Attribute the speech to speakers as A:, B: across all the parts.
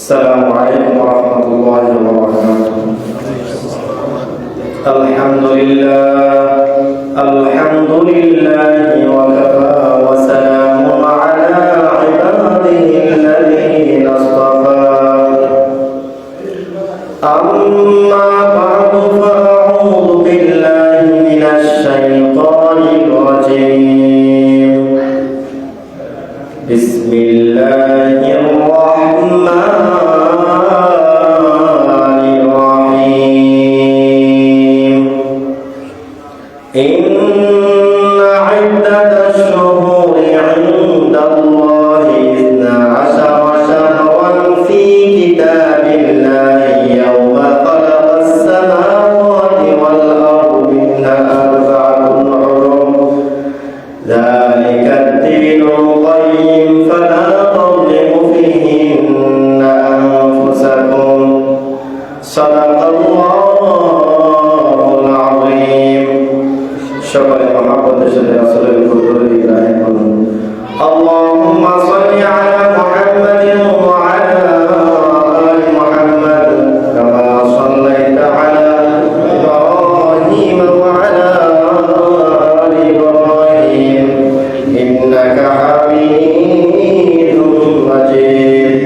A: السلام عليكم ورحمة الله وبركاته. الحمد لله وكفى وسلام على عباده الذين اصطفى. أما بعد فأعوذ بالله من الشيطان الرجيم. بسم الله الرحمن الرحيم. إن عدة الشهور عند الله 12 شهرا في كتاب الله يوم خلق السماوات والأرض منها أربعة حرم ذلك الدين القيم فلا تظلموا فيهن أنفسكم صدق الله العظيم. شكرا محمد رسول الله. اللهم صل على محمد وعلى آل محمد كما صليت على إبراهيم وعلى آل إبراهيم إنك حميد مجيد.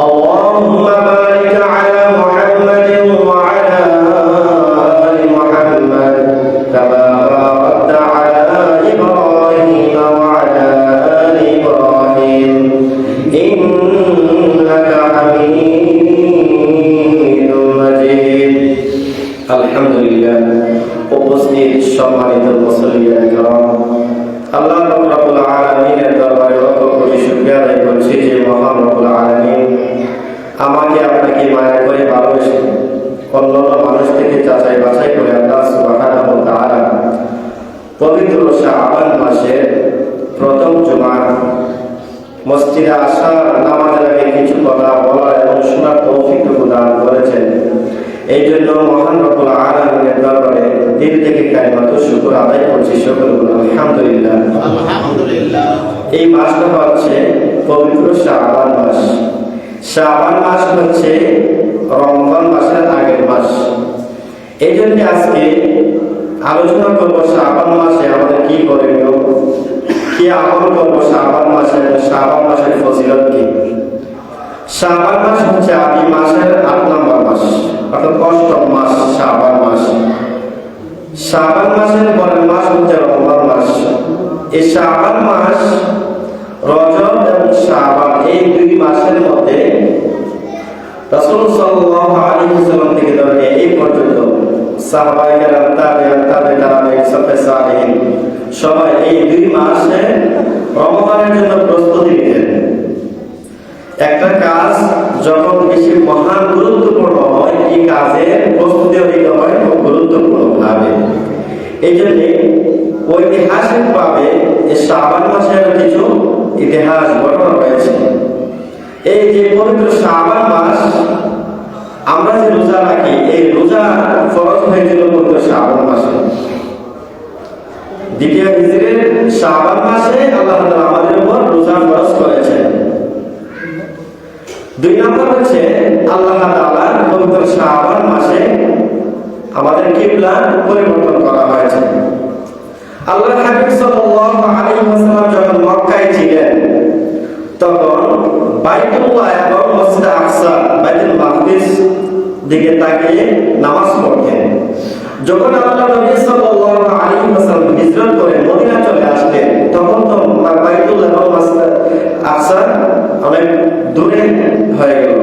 A: اللهم بارك على محمد وعلى آل محمد كما باركت على إبراهيم وعلى آل إبراهيم إنك حميد مجيد. الحمد لله. উপস্থিত সম্মানিত মুসলিম کرام, আল্লাহ রাব্বুল আলামিনের দরবারে লক্ষ কোটি শুকরিয়া আদায় করছি যে মহান রব্বুল আলামিন আমাকে আপনাকে মায়া করে ভালোবেসে অন্যান্য মানুষ থেকে যাচাই বাছাই করে আল্লাহ সুবহানাহু ওয়া তাআলা পবিত্র শাবান মাসের প্রথম জুমা মসজিদে আসার নামাজের আগে কিছু কথা বলার এবং শোনার তৌফিক প্রদান করেছেন। এই জন্য মহান রব্বুল আলামিনের দরবারে দিল থেকে কালিমাতুশ শুকর আদায় করছি। সকল আলহামদুলিল্লাহ।
B: আলহামদুলিল্লাহ।
A: এই মাসটা হচ্ছে পবিত্র শাবান মাস। শাবান মাস হচ্ছে রমজান মাসের আগের মাস। এই জন্য আজকে আলোচনা করব শাবান মাসে আমাদের কি করণীয়, কি আমল করব শাবান মাসে, শাবান মাসের ফজিলত কি। শাবান মাস হচ্ছে আদি মাসের ৮ নম্বর মাস, অর্থাৎ অষ্টম মাস শাবান মাস। শাবান মাসের পরের মাস হচ্ছে রমজান মাস। এই শাবান মাস রজব এবং শাবান এই দুই মাসের মধ্যে রাসূল সাল্লাল্লাহু আলাইহি ওয়াসাল্লাম থেকে ধরে এই পর্যন্ত সাহাবায়ে কেরাম, তাবেঈন, সালেহিন সবাই এই দুই মাসে রমজানের জন্য প্রস্তুতি নিতেন। একটা কাজ যখন বেশি মহান গুরুত্বপূর্ণ হয়, এই কাজের প্রস্তুতি নিতে হয় খুব গুরুত্বপূর্ণভাবে। এই জন্য ঐতিহাসিকভাবে এই শাবান মাসের কিছু ইতিহাস ঘটনা রয়েছে। এই যে পবিত্র শাবান মাস, আমরা যে রোজা রাখি, এই রোজা ফরজ হয়েছিল পবিত্র শাবান মাসে। দ্বিতীয় হিজরির শাবান মাসে আল্লাহ তাআলা আমাদের উপর রোজা ফরজ করেছেন। ২ নম্বর হচ্ছে আল্লাহ তাআলা পবিত্র শাবান মাসে আমাদের কিবলা পরিবর্তন করা হয়েছে। আল্লাহর হাবিব সাল্লাল্লাহু আলাইহি ওয়াসাল্লাম যখন মক্কায় ছিলেন তখন বাইতুল্লাহ এবং মসজিদ আকসা, বাইতুল মাকদিস দিকে তাকিয়ে নামাজ পড়তেন। যখন আল্লাহর নবী সাল্লাল্লাহু আলাইহি ওয়াসাল্লাম হিজরত করে মদিনা চলে আসলেন তখন তো বাইতুল্লাহ এবং মসজিদ আকসা অনেক দূরে হয়ে গেল।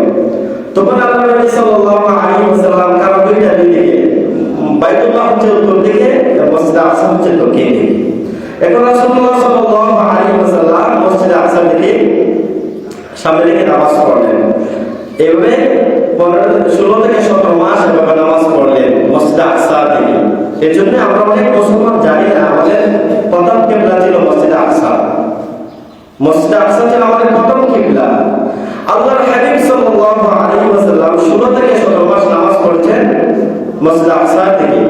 A: তখন আল্লাহর নবী সাল্লাল্লাহু আলাইহি ওয়াসাল্লাম কারণ দুইটা দিকে, বাইতুল্লাহ হচ্ছে উত্তর দিকে, মসজিদ আকসা হচ্ছে দক্ষিণ দিকে। এখন রাসূলুল্লাহ সাল্লাল্লাহু আলাইহি ওয়াসাল্লাম মসজিদ আকসা দিকে সামনে দিকে নামাজ পড়লেন। এভাবে 16 থেকে 17 মাস এভাবে নামাজ পড়লেন মসজিদ আকসা দিকে। এর জন্য আমরা অনেক মুসলমান জানি না আমাদের প্রথম কিবলা ছিল মসজিদ আকসা। মসজিদ আকসা ছিল আমাদের প্রথম কিবলা। আল্লাহর হাবিব সাল্লাল্লাহু আলাইহি ওয়াসাল্লাম 16 থেকে 17 মাস নামাজ পড়ছেন মসজিদ আকসা থেকে।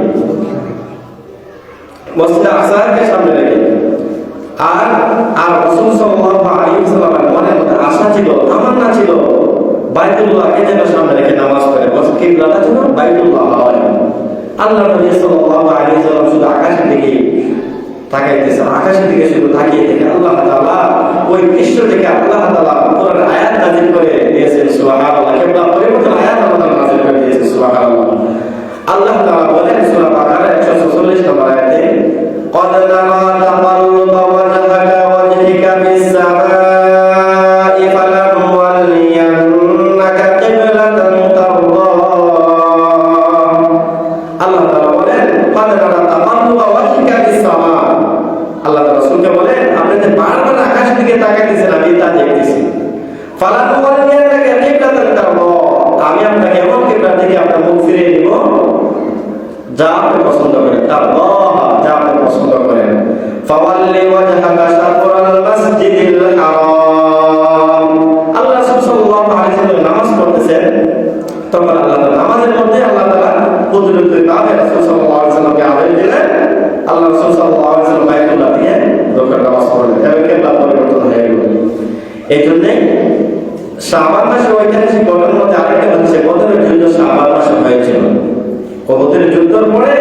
A: মসজিদ আকসাকে সামনে রেখে আর রাসূল সাল্লাল্লাহু আলাইহি ওয়াসাল্লামের মনে মনে আশা ছিল, তামান্না ছিল বাইতুল্লাহকে যেন সামনে রেখে নামাজ পড়ে, বলছে কিবলাটা যেন বাইতুল্লাহ হয়। আল্লাহ নবী সাল্লাল্লাহু আলাইহি ওয়াসাল্লাম শুধু আকাশের দিকে তাকাইতেছে, আকাশের দিকে শুধু তাকিয়ে থেকে আল্লাহ তাআলা ওই দৃশ্য থেকে আল্লাহ তাআলা কোরআনের আয়াত নাযিল করে দিয়েছেন, সুবহানাল্লাহ। কিবলা পরিবর্তন আয়াত আল্লাহ তাআলা নাযিল করে দিয়েছেন, সুবহানাল্লাহ। আল্লাহ তাআলা বলেন সূরা বাকারা 146 নম্বর আয়াতে, قد نرى تقلب وجهك وجهك في السماء فلنولينك قبلة ترضاها। আল্লাহ তাআলা বলেন قد نرى تقلب وجهك في السماء। আল্লাহ তাআলা রাসূলকে বলেন আপনি যে বারবার আকাশের দিকে তাকাইতেছেন, আমি তা দেখতেছি। فلنولينك قبلة ترضاها, আমি আপনাকে এমন কিবলা থেকে আপনার মুখ ফিরিয়ে দিব যা আপনি পছন্দ করেন, যা আপনি পছন্দ করেন। ফাওয়াল্লি ওয়াজহাকা শাতরাল মাসজিদিল হারাম। আল্লাহ রাসূল সাল্লাল্লাহু আলাইহি ওয়াসাল্লাম নামাজ পড়তেছেন, তখন আল্লাহ তাআলা নামাজের মধ্যে আল্লাহ তাআলা কুদরতিভাবে রাসূল সাল্লাল্লাহু আলাইহি ওয়াসাল্লামকে আদেশ দিলেন, আল্লাহ রাসূল সাল্লাল্লাহু আলাইহি ওয়াসাল্লাম বাইতুল্লাহ দিয়ে রুকু নামাজ পড়লেন এবং কিবলা পরিবর্তন হয়ে গেল। এইজন্য শাবান মাসে ঐতিহাসিক ঘটনার মধ্যে আরেকটা হচ্ছে বদরের যুদ্ধ শাবান মাসে হয়েছিল। বদরের যুদ্ধের পরে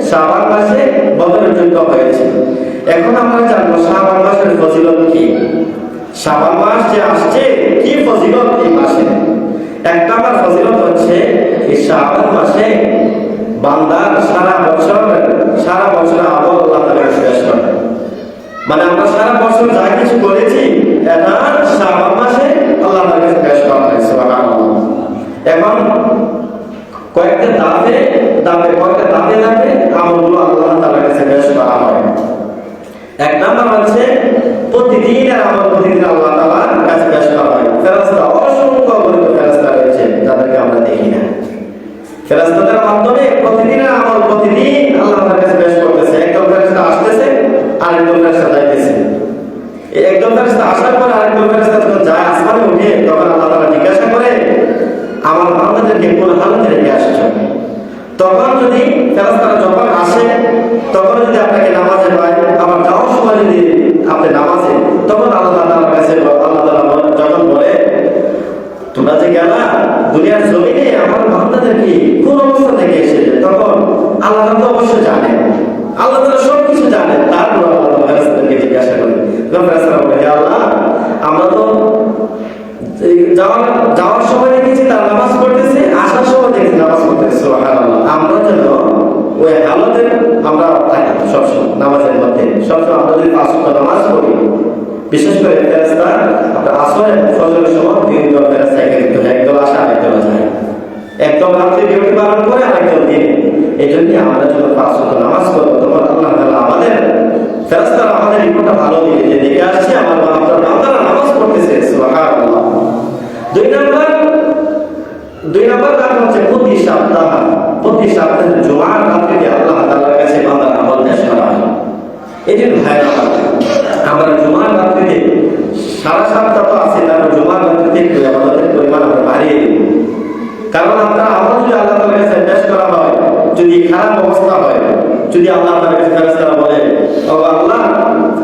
A: শাবান মাসে বদরের যুদ্ধ হয়েছে। এখন আমরা জানবো শাবান মাসের ফজিলত কি, শাবান মাস যে আসছে কি ফজিলত এই মাসে। এক নম্বর ফজিলত হচ্ছে এই শাবান মাসে বান্দার সারা বছর আমল আল্লাহ তাআলা শেষ করে। মানে আমরা সারা বছর যা কিছু করেছি এটা শাবান মাসে আল্লাহ তাআলা শেষ করা হয়, সুবহানাল্লাহ। এখন কয়েকটা ধাপে আমলগুলো আল্লাহ তাআলার কাছে পেশ করা হয়। এক নাম্বার হচ্ছে প্রতিদিনের আমল প্রতিদিন আল্লাহ তাআলার কাছে পেশ করা হয়। ফেরেশতা, অসংখ্য অগণিত ফেরেশতা রয়েছে যাদেরকে আমরা দেখি না, ফেরেশতাদের মাধ্যমে প্রতিদিনের আমল প্রতিদিন আল্লাহ তাআলার কাছে পেশ করতেছে। একদম ফেরেশতা আসতেছে, আরেকজন ফেরেশতা যাইতেছে। এই একদম ফেরেশতা আসার পর আরেকজন ফেরেশতা যখন যায় আসমানে উঠে, তখন আল্লাহ তাআলা জিজ্ঞাসা করে আমার বান্দাদেরকে কোন হালতে রেখে আসছো। তখন যদি ফেরেশতারা যখন আসে, তখন যদি আপনাকে নামাজে পায়, আবার যাওয়ার সময় যদি আপনি নামাজে, তখন আল্লাহ তাআলার কাছে আল্লাহ তাআলা যখন বলে তোমরা যে গেলা দুনিয়ার জমিনে আমার বান্দাদেরকে কোন অবস্থা থেকে এসেছে, তখন আল্লাহ তাআলা অবশ্যই জানেন, আল্লাহ তাআলা সবকিছু জানেন। তারপর আল্লাহ তাআলা ফেরেশতাদেরকে জিজ্ঞাসা করে, ফেরেশতারা বলে হে আল্লাহ, আমরা তো যাওয়ার সময় দেখেছি তার নামাজ পড়তেছে, আসার সময় দেখছি নামাজ পড়তেছে, সুবহানাল্লাহ। আমরা যেন ওই হালতে আমরা থাকি সবসময় নামাজের মধ্যে, সবসময় আমরা যদি 5 ওয়াক্ত নামাজ পড়ি, বিশেষ করে ফেরেশতা আপনার আসরের ফজরের সময় দুইজন ফেরেশতা একদল আসে আরেকদল যায়, একদল রাত্রে ডিউটি পালন করে আরেকদল দিনে। এই জন্য আমরা যখন 5 ওয়াক্ত নামাজ পড়বো, তখন আল্লাহ তাআলা আমাদের ফেরেশতারা আমাদের রিপোর্টটা ভালো দিবে যে দেখে আসছে আমার বান্দারা নামাজ পড়তেছে, সুবহানাল্লাহ। দুই নম্বর কাজ হচ্ছে প্রতি সপ্তাহে জুমার রাতে আল্লাহ তাআলার কাছে বান্দার আমল পেশ করা হয়। এই যে ভাইরা আমরা জুমার রাতে সারা সপ্তাহ তো আছে, তারপর জুমার রাতে একটু আমাদের পরিমাণ আমরা বাড়িয়ে দিই। কারণ আপনার আমল যদি আল্লাহ তাআলার কাছে পেশ করা হয়, যদি খারাপ অবস্থা হয়, যদি আল্লাহ তাআলার কাছে ফেরেশতারা বলে ও আল্লাহ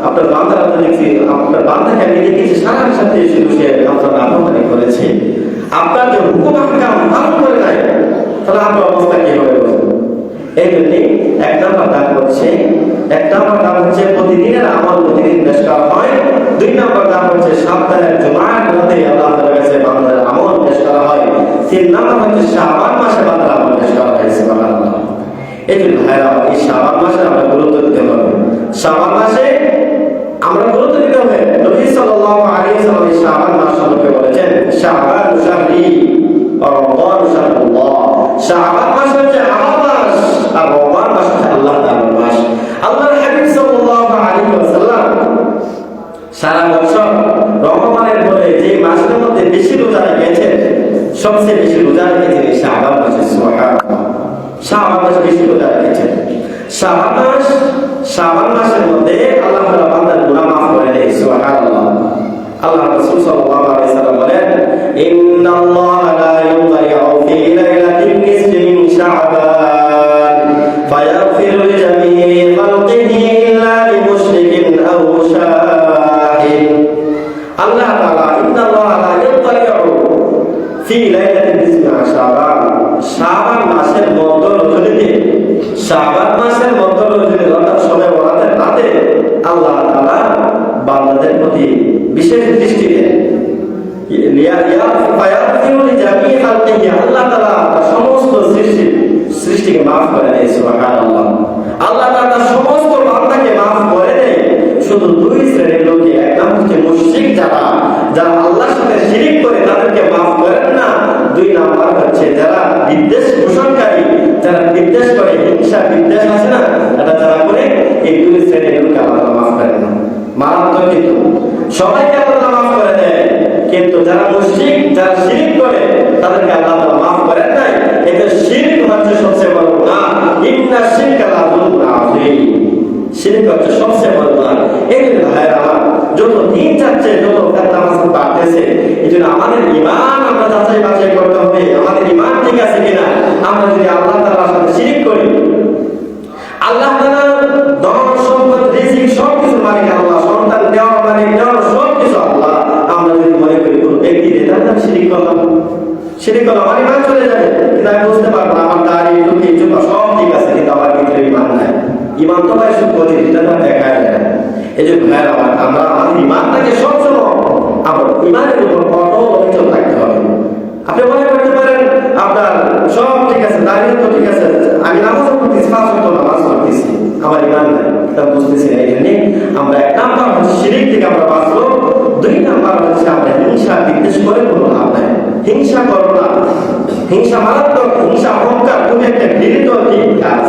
A: আপনার বান্দারা তো দেখছি, আপনার বান্দাকে আমি দেখেছি সারা সাথে শুধু সে আপনার নাফরমানি করেছে, আপনার যে হুকুম আহকাম পালন করে নাই, তাহলে আপনার অবস্থা কি হবে? এই জন্য এক নম্বর দাম হচ্ছে প্রতিদিনের আমল প্রতিদিন পেশ করা হয়। 2 নম্বর দাম হচ্ছে সপ্তাহের জুমার রাতে আল্লাহ তাআলার কাছে বান্দার আমল পেশ করা হয়। 3 নম্বর হচ্ছে শাবান মাসে বান্দার আমল পেশ করা হয়, সুবহানাল্লাহ। এই জন্য ভাইরা এই শাবান মাসে আমরা গুরুত্ব দিতে হবে। শাবান মাসে আমরা গুরুত্ব দিতে হবে। নবী সাল্লাল্লাহু আলাইহি ওয়াসাল্লাম এই শাবান মাস সম্পর্কে বলেছেন, শাবান শাহরি ওয়া রমাদান শাহরুল্লাহ। শাবান মাস হচ্ছে আমার মাস, আর রমাদান মাস হচ্ছে আল্লাহ তাআলার মাস। আল্লাহর হাবিব সাল্লাল্লাহু আলাইহি ওয়াসাল্লাম সারা বছর রমজানের পরে যে মাসের মধ্যে বেশি রোজা রেখেছেন, সবচেয়ে বেশি রোজা রেখেছেন এই শাবান মাসে, সুবহানাল্লাহ। শাবান মাসে বেশি রোজা রেখেছেন। শাবান মাসের মধ্যে আল্লাহ তাআলা বান্দার গুনাহ মাফ করে দেয়, সুবহানাল্লাহ। আল্লাহ রাসূল সাল্লাল্লাহু আলাইহি ওয়াসাল্লাম বলেন, ইন্নাল্লাহা লা ইউযাইউ ফি লাইলাতিন নিসফি মিন শাবান ফায়াগফিরু লিজামিই খালকিহি ইল্লা লিমুশরিকিন আও শাহিদ। আল্লাহ তাআলা ইন্নাল্লাহা লা ইউযাইউ ফি লাইলাতিল ইসমি শাবান, শাবান মাসের মধ্য রজনীতে, শাবান মাসের মধ্য রজনী অর্থাৎ শবে বরাতের রাতে আল্লাহ তাআলা বান্দাদের প্রতি বিশেষ দৃষ্টি দেন। আল্লাহ তাআলা সমস্ত সৃষ্টিকে মাফ করে দেয়। সুবহানাল্লাহ। আল্লাহ তাআলা সমস্ত বান্দাকে মাফ করে দেয়। শুধু দুই শ্রেণীর লোকে, এক নাম হচ্ছে মুশরিক, যারা আল্লাহর সাথে শিরিক করে তাদেরকে মাফ করেন না। দুই নাম্বার হচ্ছে যারা বিদ্বেষ পোষণকারী, যারা বিদ্বেষ করে, হিংসা বিদ্বেষ আছে না, এটা যারা করে, এই দুই শ্রেণীর লোককে আল্লাহ মাফ করেন না। মারাত্মক কিন্তু সবাইকে আল্লাহ মাফ করে দেয়, কিন্তু যারা মুশরিক, যারা শিরক করে তাদেরকে আল্লাহ মাফ করেন নাই। এটা শিরক হচ্ছে সবচেয়ে বড় গুনাহ। ইন্না শিরকা লাযুলমুন আযীম। শিরক হচ্ছে সবচেয়ে বড় গুনাহ। এই যে ভাইরা আমার, যত দিন যাচ্ছে, যত নামাজ বাড়তেছে, এজন্য আমাদের ঈমান আমরা যাচাই বাছাই করতে হবে, আমাদের ঈমান ঠিক আছে কিনা। আমরা যদি আল্লাহ তাআলার সাথে শিরক করি, আল্লাহ তাআলা ধন সম্পদ রিজিক সবকিছু মালিক আল্লাহ, সন্তান দেওয়া মালিক দেওয়া সবকিছু আল্লাহ, আমরা যদি মনে করি কোন ব্যক্তি দিয়ে তাহলে শিরিক করলাম, শিরিক করলাম, আমার ঈমান চলে যাবে। কিন্তু আমি বুঝতে পারবো না আমার দাড়ি টুপি জুতা সব ঠিক আছে, কিন্তু আমার ভিতরে ঈমান নাই। ঈমান তো ভাই শুধু বলি, এটা তো দেখা যায় না। এই যে ভাইরা আমরা আমাদের ঈমানটাকে সবসময় আমার ঈমানের উপর অটল থাকতে হবে। আপনি মনে করতে পারেন আপনার সব ঠিক আছে, দাঁড়িয়ে তো ঠিক আছে, আমি নামাজ পড়তেছি, 5 ওয়াক্ত নামাজ পড়তেছি, আমার ঈমান নাই, তা বুঝতেছি না। এই জন্য আমরা এক নাম্বার হচ্ছে শিরিক থেকে আমরা বাঁচবো, দুই নাম্বার হচ্ছে আমরা হিংসা বিদ্বেষ করে কোনো লাভ নাই। হিংসা করো না, হিংসা মারাত্মক, হিংসা অহংকার খুব একটা ঘৃণিত কাজ।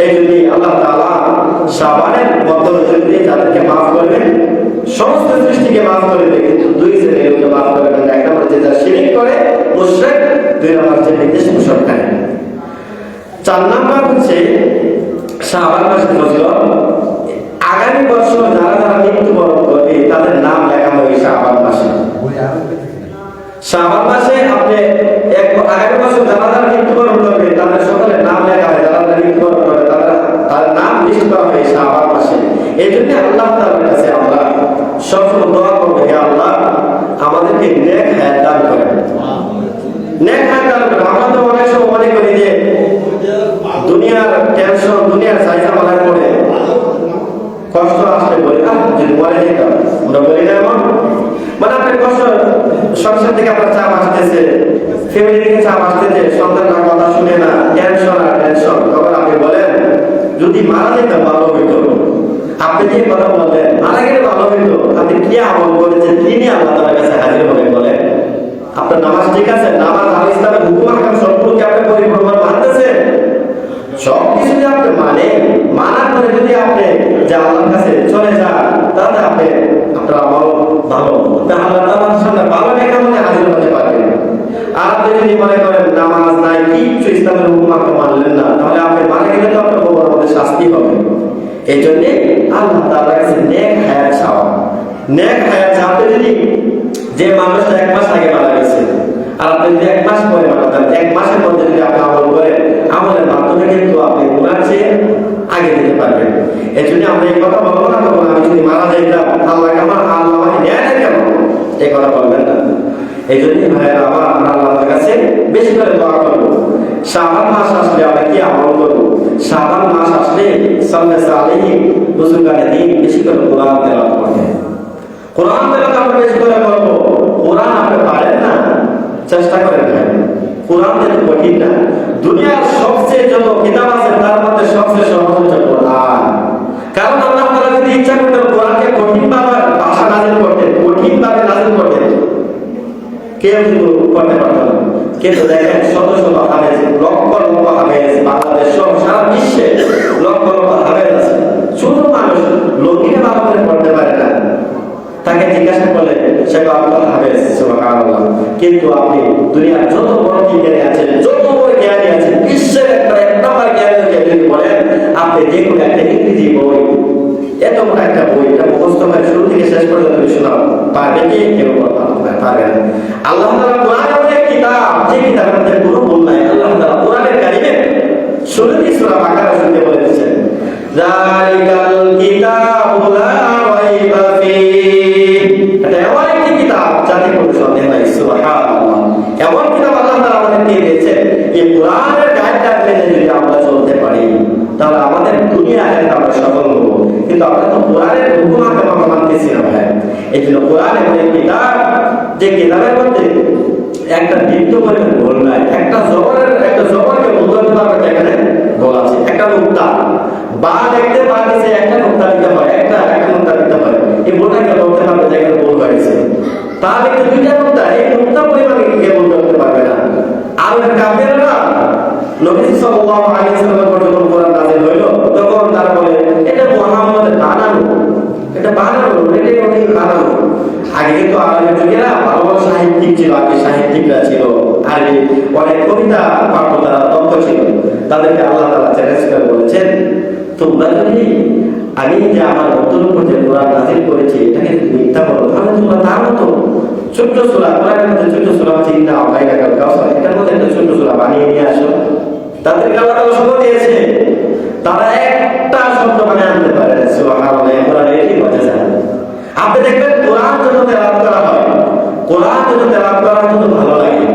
A: এই জন্য আল্লাহ তাআলা শাবানের মধ্য রজনীতে যাদেরকে মাফ করবেন, সমস্ত সৃষ্টিকে মাফ করবে, কিন্তু দুই শ্রেণীর লোককে মাফ করবেন না। এক নম্বর যে যারা শিরক করে মুশরিক, দুই নম্বর হচ্ছে বিদ্বেষ পোষণকারী। 4 নম্বর হচ্ছে শাবান মাসের ফজিলত। আগামী বছর যারা যারা মৃত্যুবরণ করবে তাদের নাম লেখা হবে শাবান মাসে। শাবান মাসে আপনি আগামী বছর যারা যারা মৃত্যুবরণ করবে তাদের সকলের নাম লেখা হয়, যারা যারা মৃত্যুবরণ করবে তাদের নাম লিস্ট করা হয় শাবান মাসে। এই জন্য আল্লাহ তাআলার কাছে আমরা সবসময় দোয়া করবো, হে আল্লাহ আমাদেরকে নেক হায়াত দান করেন, নেক হায়াত দান করেন। আমরা তো অনেক সময় মনে করি যে দুনিয়ার টেনশন, দুনিয়ার চাইজামালায় পড়ে কষ্ট আসলে বলি না, যদি মরে যেতাম, আমরা বলি না এমন। মানে আপনার কষ্ট, সংসার থেকে আপনার চাপ আসতেছে, ফ্যামিলি থেকে চাপ আসতেছে, সন্তানরা কথা শুনে না, টেনশন আর টেনশন। তখন আপনি বলেন যদি মারা যেতাম ভালো হইতো। আপনি যে কথা বললেন মারা গেলে ভালো হইতো, আপনি কি আমল করেছেন, কি নিয়ে আল্লাহ তাআলার কাছে হাজির হবেন বলেন? আপনার নামাজ ঠিক আছে, নামাজ আল ইসলামের হুকুম আহকাম সম্পর্কে আপনি পরিপূর্ণ মানতেছেন, সব কিছু যদি আপনি মানা করে যদি আপনি যে আল্লাহর কাছে চলে যান, তাহলে আপনি আপনার আমল ভালো, আল্লাহ তাআলার সামনে ভালো নেকা মনে হাজির হতে পারবেন। আর আপনি যদি মনে করেন নামাজ নাই, কিচ্ছু ইসলামের হুকুম আহকাম মানলেন না, তাহলে আপনি মারা গেলে তো আপনার কবরের মধ্যে শাস্তি হবে। এই জন্য আল্লাহ তাআলার কাছে নেক হায়াত চাওয়া, নেক হায়াত চাইতে যদি যে মানুষটা 1 মাস আগে মারা গেছে আর আপনি যদি 1 মাস পরে মারা যান, 1 মাসের মধ্যে যদি আপনি আমল করেন, আমলের মাধ্যমে কিন্তু আপনি গুনাহ চেয়ে আগে যেতে পারবেন। এই জন্য আমরা এই কথা বলবো না তখন আমি যদি মারা যাইতাম আল্লাহ আমাকে নেয় না কেন, এই কথা বলবেন না। এই জন্য ভাইয়েরা আমার আল্লাহর কাছে বেশি করে দোয়া করবো। শাবান মাস আসলে আমরা কি আমল করবো? শাবান মাস আসলে সাল্লাল্লাহু আলাইহি বুজুর্গানে দিন বেশি করে কোরআন তেলাওয়াত করবেন। কোরআন তেলাওয়াত আমরা বেশি করে করবো। কোরআন আপনি পারেন না, চেষ্টা করেন ভাই। কোরআন যেটা কঠিন না, দুনিয়ার সবচেয়ে যত কিতাব আছে তার মধ্যে সবচেয়ে সহজ হচ্ছে কোরআন। কারণ আল্লাহ তাআলা যদি ইচ্ছা করতেন কোরআনকে কঠিন ভাষা নাযিল করতেন, কঠিন ভাবে নাযিল করতেন, কেউ কিন্তু করতে পারত না। কিন্তু দেখেন শত শত হাফেজ, লক্ষ লক্ষ হাফেজ, বাংলাদেশ সহ সারা বিশ্বে লক্ষ লক্ষ হাফেজ আছে। ছোট মানুষ লঙ্গিটা ভালো করে পড়তে পারে না, তাকে জিজ্ঞাসা করলে সে আল্লাহ হাফেজ, সুবহানাল্লাহ। কিন্তু আপনি দুনিয়ার যত বড় জ্ঞানী আছেন, যত বড় জ্ঞানী আছেন, বিশ্বের এক নম্বর জ্ঞানী যদি বলেন, আপনি যে কোনো একটা ইংরেজি বই, এত বড় একটা বই, এটা মুখস্থ করে শুরু থেকে শেষ পর্যন্ত শোনাও, পারবে কি? কেউ পারবে না। আল্লাহ তাআলা কোরআনের এক কিতাব, যে কিতাবের মধ্যে কোনো ভুল নাই। আল্লাহ তাআলা কোরআনের কারিমে শুরুতেই সূরা বাকারা শুনতে বলেছেন, যালিকাল কিতাবু লা রাইবা ফীহ। এটা এমন একটি কিতাব যাতে কোনো সন্দেহ নাই। সুবহানাল্লাহ। কিন্তু আমরা তো কোরআনের হুকুম মানতেছি না ভাই। এই জন্য কোরআন এমন একটি কিতাব যে কিতাবের মধ্যে একটা বিন্দু পরিমাণ ভুল নাই। একটা জবরকে বলতে পারবে যেখানে ভুল আছে। একটা নুক্তা বা দেখতে পারতেছে, একটা নুক্তা দিতে হয়, একটা নুক্তা দিতে হয়, এই ভুলটাকে বলতে পারবে যেখানে ভুল হয়েছে। তাহলে কিন্তু দুইটা নুক্তা, এই নুক্তা পরিমাণে কে বলতে পারবে না। আর কাফেররা নবী সাল্লাল্লাহু আলাইহি ওয়াসাল্লাম যখন কোরআন নাযিল হইল তখন তারা বলে এটা মুহাম্মদের বানানো, এটা বানানো, এটা ওই বানানো। আগে কিন্তু আরবের যুগেরা ভালো ভালো সাহিত্যিক ছিল, আগে সাহিত্যিকরা ছিল, আরবি অনেক কবিতা পাঠক তারা দক্ষ ছিল। তাদেরকে আল্লাহ তাআলা চ্যালেঞ্জ করে বলেছেন, তোমরা যদি আমি যে আমার নতুন উপর যে কোরআন নাযিল করেছি এটাকে মিথ্যা বলো, তাহলে তোমরা তার মতো ছোট্ট সূরা, কোরআনের মধ্যে ছোট্ট সূরা আছে ইন্না আতাইনাকাল কাউসার, এটার মধ্যে একটা ছোট্ট সূরা বানিয়ে নিয়ে আসো। তাদেরকে আল্লাহ তাআলা শপথ দিয়েছে, তারা একটা শব্দ বানিয়ে আনতে পারে না। সুবহানাল্লাহ, কোরআন এরই মজা। আপনি দেখবেন কোরআন যত তেলাওয়াত করা হয়, কোরআন যত তেলাওয়াত করা হয় তত ভালো লাগে।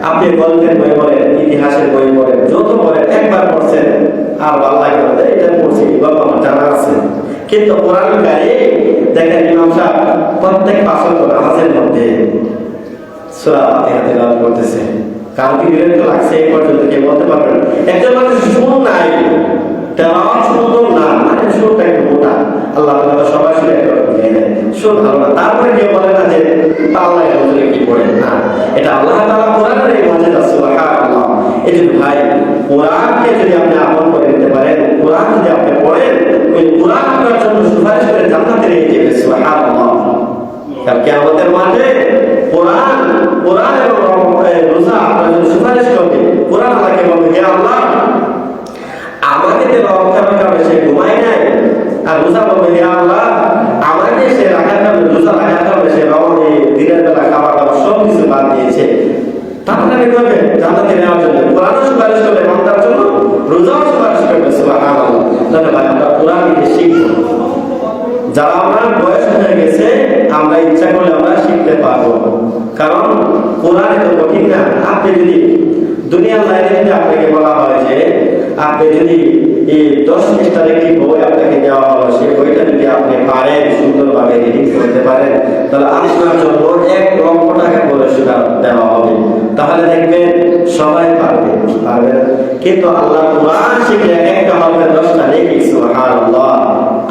A: আপনি গল্পের বই পড়েন, ইতিহাসের বই পড়েন, যত পড়েন একবার পড়ছেন আর ভালো লাগে না, এটা পড়ছি গল্প আমার জানা আছে। কিন্তু কোরআন কারীম দেখেন ইমাম সাহেব প্রত্যেক ৫ ওয়াক্ত নামাজের মধ্যে সূরা ফাতিহা তেলাওয়াত করতেছে। কারণ কি বিরক্ত লাগছে এই পর্যন্ত কে বলতে পারবেন? একজন মানুষ সুর নাই, তেলাওয়াত সুন্দর না, মানে সুরটা একটু মোটা, আল্লাহ তাআলা সবাই শুনে একটা দিয়ে দেয়, সুর ভালো না, তারপরে কেউ বলে না যে আল্লাহ এর কি পড়ে না। এটা আল্লাহ তাআলা কোরআনের এই মর্যাদা, সুবহানাল্লাহ। এই যে ভাই, কোরআনকে যদি আপনি আমল করে নিতে পারেন, কোরআন যদি আপনি পড়েন, ওই কোরআন আপনার জন্য সুপারিশ করে জান্নাতে নিয়ে যাবে, সুবহানাল্লাহ। কাল কিয়ামতের মাঠে কোরআন এবং রোজা আপনার জন্য সুপারিশ করবে। কোরআন আল্লাহকে বলবে, হে আল্লাহ, আমাকে তেলাওয়াত করার কারণে সে ঘুমায় নাই, আর রোজা বলবে, হে আল্লাহ, আমাকে সে রাখার কারণে, রোজা রাখার কারণে সে দিনের বেলা খাবার দাবার সব কিছু বাদ দিয়েছে। তাহলে কি করবে? জান্নাতে নেওয়ার জন্য কোরআনও সুপারিশ করবে বান্দার জন্য, রোজাও সুপারিশ করবে, সুবহানাল্লাহ। তাহলে ভাই আমরা কোরআন থেকে শিখব। যারা আমার বয়স হয়ে গেছে আমরা ইচ্ছা করলে আমরা শিখতে পারবো, কারণ কোরআন এত কঠিন না। আপনি যদি দুনিয়ার লাইনে যদি আপনাকে বলা হয় যে আপনি যদি এই 10 পৃষ্ঠার একটি বই আপনাকে দেওয়া হলো, সেই বইটা যদি আপনি পারেন সুন্দরভাবে রিডিং করতে পারেন, তাহলে আপনার জন্য 1 লক্ষ টাকা পুরস্কার দেওয়া হবে। তাহলে দেখবেন সবাই পারবে। কিন্তু আল্লাহ কোরআন শিখলে একটা হবে 10টা নেকি, সুবহানাল্লাহ।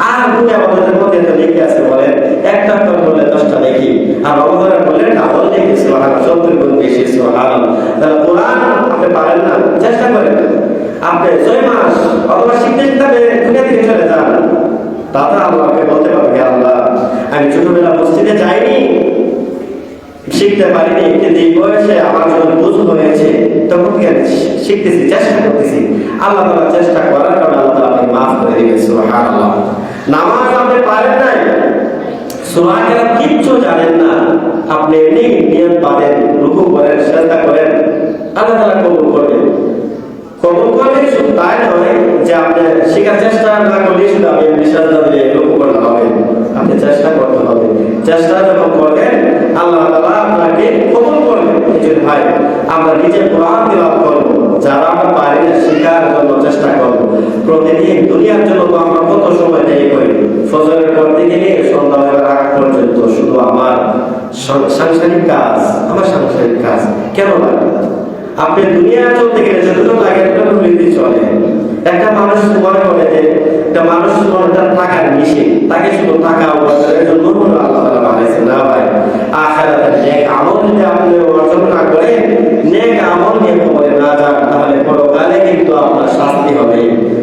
A: আর দুনিয়া আমাদের মধ্যে তো নেকি আছে বলেন, একটা করে বললে 10টা নেকি, আর রমজানে বললে ডাবল নেকি, সুবহানাল্লাহ, 70 গুণ বেশি, সুবহানাল্লাহ। তাহলে কোরআন আপনি পারেন না, চেষ্টা করেন। আপনি 6 মাস অথবা শিখতে দুনিয়া থেকে চলে যান, তাতে আল্লাহকে বলতে পারবে, আল্লাহ আমি ছোটবেলা মসজিদে যাইনি, শিখতে পারিনি, কিন্তু এই বয়সে আমার যখন বুঝ হয়েছে তখন কি আমি শিখতেছি, চেষ্টা করতেছি। আল্লাহ তাআলা চেষ্টা করার কারণে আল্লাহ তাআলা আপনাকে মাফ করে দিবেন, সুবহানাল্লাহ। নামাজ আপনি পারেন নাই, সূরা কেরাত কিচ্ছু জানেন না, আপনি এমনি নিয়ত পাবেন, রুকু করেন, সিজদা করেন, আল্লাহ তাআলা কবুল করবেন। কবুল করলে শুধু তাই নয় যে আপনি শেখার চেষ্টা না করলে শুধু আমি সিজদা দিয়ে রুকু করলে হবে, আপনি চেষ্টা করতে হবে। চেষ্টা যখন করবেন আল্লাহ তাআলা আপনাকে কবুল করবেন। এই জন্য ভাই আমরা নিজে কোরআন তিলাওয়াত করব, যারা আমরা পারি না শেখার জন্য চেষ্টা করব। প্রতিদিন দুনিয়ার জন্য তো আমরা কত সময় ব্যয় করি, ফজরের পর থেকে নিয়ে সন্ধ্যা হওয়ার আগ পর্যন্ত শুধু আমার সাংসারিক কাজ, আমার সাংসারিক কাজ কেন লাগে? আপনি দুনিয়া চলতে গেলে যতটুকু লাগে ততটুকু চলে। একটা মানুষ মনে করে যে একটা মানুষ তার টাকার নিষেধ, তাকে শুধু টাকা অর্জনের জন্য আল্লাহ তাআলা বানাইছেন না ভাই। আখিরাতের নেক আমল যদি আপনি অর্জন না করেন, নেক আমল নিয়ে কবরে না যান, তাহলে পরকালে কিন্তু আপনার শাস্তি হবে।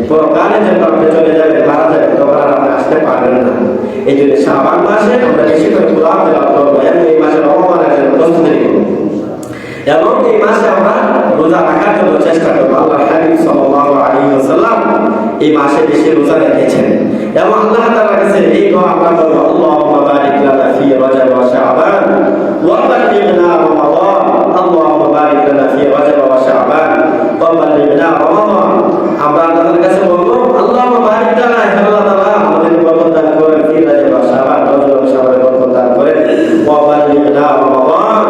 A: পরকালে যখন আপনি চলে যাবেন, মারা যাবেন, তখন আর আপনি আসতে পারবেন না। এই জন্য শাবান মাসে আমরা বেশি করে কোরআন তেলাওয়াত করব, এবং এই মাসে রমজানের জন্য প্রস্তুতি নিব, এবং এই মাসে আমরা রোজা রাখার জন্য চেষ্টা করব। আল্লাহ হাবিব সাল্লাল্লাহু আলাইহি ওয়াসাল্লাম এই মাসে বেশি রোজা রেখেছেন, এবং আল্লাহ তাআলার কাছে এই দোয়া আমরা করব, আল্লাহুম্মা বারিক লানা ফি রজব ওয়া শাবান ওয়া বাল্লিগনা রমাদান, আল্লাহুম্মা বারিক লানা ফি রজব ওয়া শাবান ওয়া বাল্লিগনা রমাদান। আমরা আল্লাহর কাছে বলবো, আল্লাহুম্মা বারিক লানা, হে আল্লাহ তাআলা আমাদের বরকত দান করেন, ফি রজব ওয়া শাবান, রজব ওয়া শাবানের বরকত দান করেন, ওয়া বাল্লিগনা রমাদান,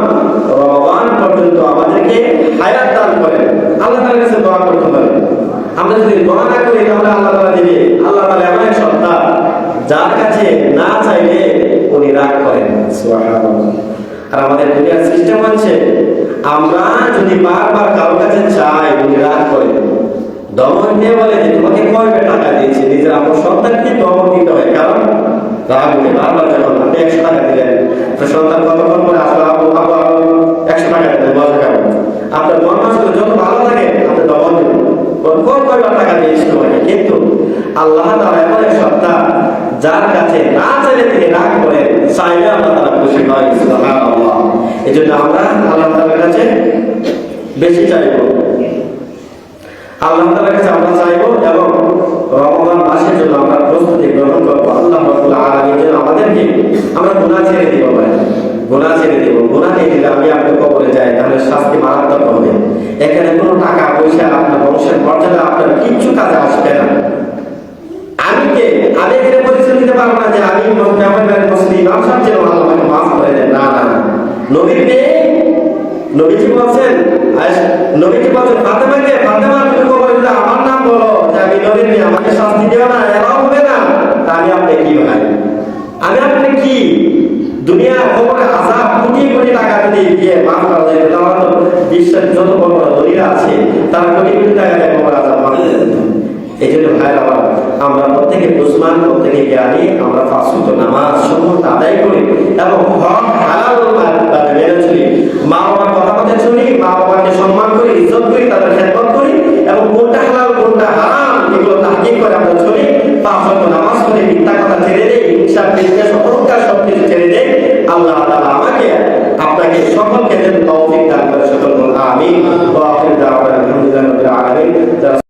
A: রমাদান পর্যন্ত আমাদেরকে হায়াত দান করেন। আল্লাহ তাআলার কাছে দোয়া করতে হবে। আমরা যদি দোয়া না করি তাহলে আল্লাহ তাআলা দিবে। আল্লাহ তাআলা এমন এক সত্তা যার কাছে না চাইলে উনি রাগ করেন। সুবহানাল্লাহ। আর আমাদের দুনিয়ার সিস্টেম হচ্ছে আমরা যদি বারবার কারো কাছে চাই উনি রাগ করেন, দমন দিয়ে বলে যে তোমাকে কয়টা টাকা দিয়েছে, নিজের আপন সন্তানকে দমন দিতে হয়, কারণ রাগ উঠে বারবার যখন আপনি 100 টাকা দিলেন তো সন্তান কতক্ষণ পরে আসলে আপু 100 টাকা দিলেন, মজা কেমন আপনার মন মাসগুলো যত ভালো থাকে আপনি দমন দেবেন কয়বার টাকা দিয়েছে তোমাকে। কিন্তু আল্লাহ তাআলা এমন এক সত্তা যার কাছে না চাইলে তিনি রাগ করেন, চাইলে আল্লাহ তাআলা খুশি হয়। সুবহানাল্লাহ। এজন্য আমরা আল্লাহ তাআলার কাছে বেশি চাইবো, আল্লাহ তাআলার কাছে আমরা চাইবো এবং রমজান মাসের জন্য আমরা প্রস্তুতি গ্রহণ করবো। আল্লাহ রাব্বুল আলামিন যেন আমাদেরকে আমরা গুনাহ ছেড়ে দিব, গুনাহ ছেড়ে দিব। গুনাহ নিয়ে যদি আমি আপনি কবরে যাই তাহলে শাস্তি মারাত্মক হবে। এখানে কোনো টাকা পয়সা আপনার বংশের মর্যাদা আপনার কিচ্ছু কাজে আসবে না। আমি কে? আমি এখানে পরিচয় দিতে পারবো না যে আমি মুসলিম, ইমাম সাহেব যেন আল্লাহ আমাকে মাফ করে দেন। না না, নবীর মেয়ে নবীজি বলছেন ফাতেমাকে, ফাতেমা তুমি কবরে যদি আমার নাম বলো যে আমি নবীর মেয়ে, আমাকে শাস্তি দেও না, এরাও হবে না। তা আমি আপনি কি ভাই? আমি আপনি কি দুনিয়া কবরে আযাব কোটি কোটি টাকা দিয়ে মাফ করা যায়? তাহলে তো বিশ্বের যত বড় বড় দলিল আছে তারা কোটি কোটি টাকা দিয়ে কবরে আযাব মাফ করে দেন। এই জন্য ভাইরা আমরা প্রত্যেকে বুঝমান, প্রত্যেকে জ্ঞানী, আমরা পাঁচ ওয়াক্ত নামাজ সমূহ আদায় করি এবং হক হালাল মেনে চলি, মা বাবার কথা মতে চলি, মা বাবাকে সম্মান করি, ইজ্জত করি, তাদের খেদমত করি এবং কোনটা হালাল কোনটা হারাম এগুলো তাহকিক করে আমরা চলি। পাঁচ ওয়াক্ত নামাজ পড়ে মিথ্যা কথা ছেড়ে দেই, হিংসা বিদ্বেষ অহংকার সবকিছু ছেড়ে দেই। আল্লাহ তাআলা আমাকে আপনাকে সকলকে যেন তৌফিক দান করে। সকল আমিন। ওয়া আখিরু দাওয়ানা আলহামদুলিল্লাহি রাব্বিল আলামিন।